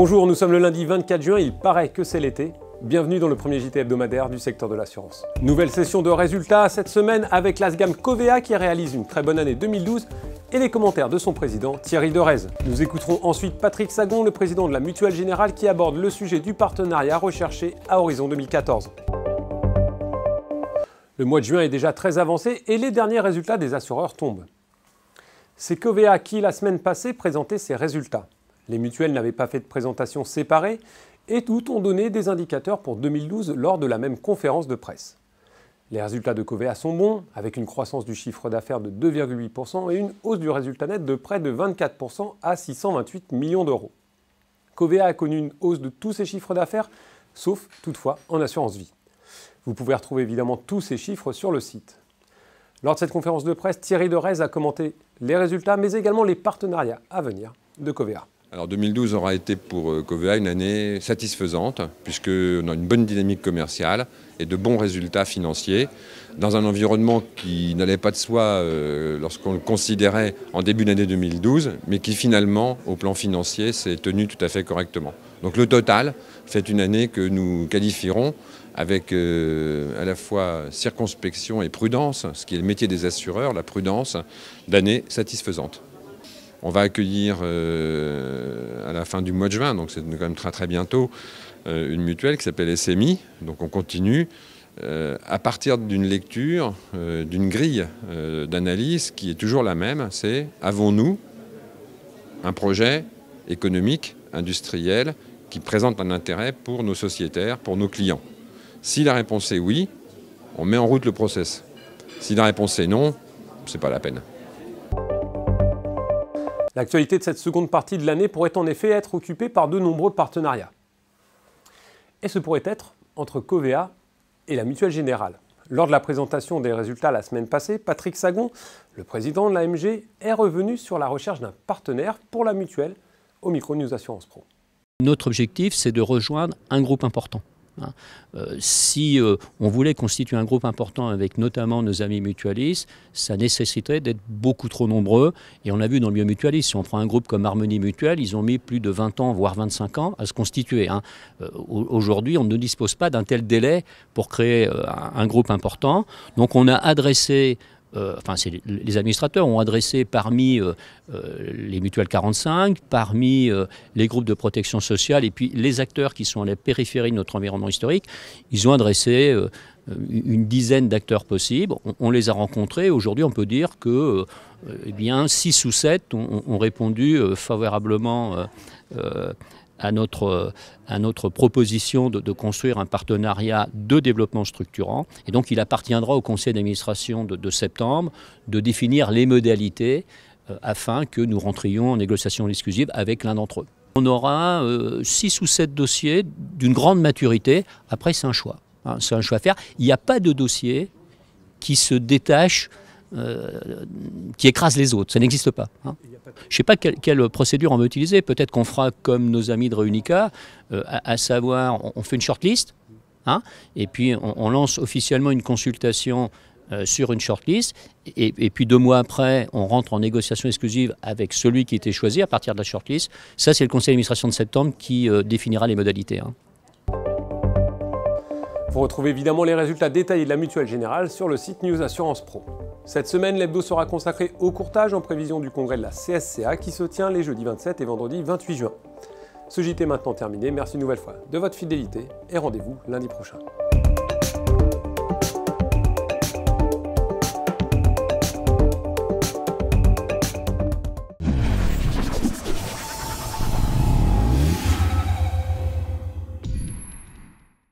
Bonjour, nous sommes le lundi 24 juin, il paraît que c'est l'été. Bienvenue dans le premier JT hebdomadaire du secteur de l'assurance. Nouvelle session de résultats cette semaine avec l'Asgam Covéa qui réalise une très bonne année 2012 et les commentaires de son président Thierry Derez. Nous écouterons ensuite Patrick Sagon, le président de la Mutuelle Générale, qui aborde le sujet du partenariat recherché à horizon 2014. Le mois de juin est déjà très avancé et les derniers résultats des assureurs tombent. C'est Covéa qui, la semaine passée, présentait ses résultats. Les mutuelles n'avaient pas fait de présentation séparée et toutes ont donné des indicateurs pour 2012 lors de la même conférence de presse. Les résultats de Covéa sont bons, avec une croissance du chiffre d'affaires de 2,8% et une hausse du résultat net de près de 24% à 628 millions d'euros. Covéa a connu une hausse de tous ses chiffres d'affaires, sauf toutefois en assurance vie. Vous pouvez retrouver évidemment tous ces chiffres sur le site. Lors de cette conférence de presse, Thierry Derez a commenté les résultats, mais également les partenariats à venir de Covéa. Alors 2012 aura été pour Covéa une année satisfaisante, puisqu'on a une bonne dynamique commerciale et de bons résultats financiers, dans un environnement qui n'allait pas de soi lorsqu'on le considérait en début d'année 2012, mais qui finalement, au plan financier, s'est tenu tout à fait correctement. Donc le total fait une année que nous qualifierons avec à la fois circonspection et prudence, ce qui est le métier des assureurs, la prudence, d'année satisfaisante. On va accueillir à la fin du mois de juin, donc c'est quand même très bientôt, une mutuelle qui s'appelle SMI. Donc on continue à partir d'une lecture, d'une grille d'analyse qui est toujours la même, c'est avons-nous un projet économique, industriel, qui présente un intérêt pour nos sociétaires, pour nos clients. Si la réponse est oui, on met en route le process. Si la réponse est non, c'est pas la peine. L'actualité de cette seconde partie de l'année pourrait en effet être occupée par de nombreux partenariats. Et ce pourrait être entre Covéa et la Mutuelle Générale. Lors de la présentation des résultats la semaine passée, Patrick Sagon, le président de l'AMG, est revenu sur la recherche d'un partenaire pour la mutuelle au micro de News Assurance Pro. Notre objectif, c'est de rejoindre un groupe important. Si on voulait constituer un groupe important avec notamment nos amis mutualistes, ça nécessiterait d'être beaucoup trop nombreux. Et on a vu dans le milieu mutualiste, si on prend un groupe comme Harmonie Mutuelle, ils ont mis plus de 20 ans, voire 25 ans à se constituer. Aujourd'hui, on ne dispose pas d'un tel délai pour créer un groupe important. Donc on a adressé... les administrateurs ont adressé parmi les mutuelles 45, parmi les groupes de protection sociale et puis les acteurs qui sont à la périphérie de notre environnement historique, ils ont adressé une dizaine d'acteurs possibles. On les a rencontrés. Aujourd'hui, on peut dire que 6 ou 7 ont répondu favorablement à notre proposition de construire un partenariat de développement structurant. Et donc, il appartiendra au conseil d'administration de septembre de définir les modalités afin que nous rentrions en négociation exclusive avec l'un d'entre eux. On aura 6 ou 7 dossiers d'une grande maturité. Après, c'est un choix. C'est un choix à faire. Il n'y a pas de dossier qui se détache, qui écrase les autres. Ça n'existe pas. Je ne sais pas quelle procédure on va utiliser. Peut-être qu'on fera comme nos amis de Reunica, à savoir, on fait une shortlist, et puis on lance officiellement une consultation sur une shortlist, et puis 2 mois après, on rentre en négociation exclusive avec celui qui était choisi à partir de la shortlist. Ça, c'est le conseil d'administration de septembre qui définira les modalités. Vous retrouvez évidemment les résultats détaillés de la Mutuelle Générale sur le site News Assurance Pro. Cette semaine, l'hebdo sera consacré au courtage en prévision du congrès de la CSCA qui se tient les jeudis 27 et vendredi 28 juin. Ce JT est maintenant terminé. Merci une nouvelle fois de votre fidélité et rendez-vous lundi prochain.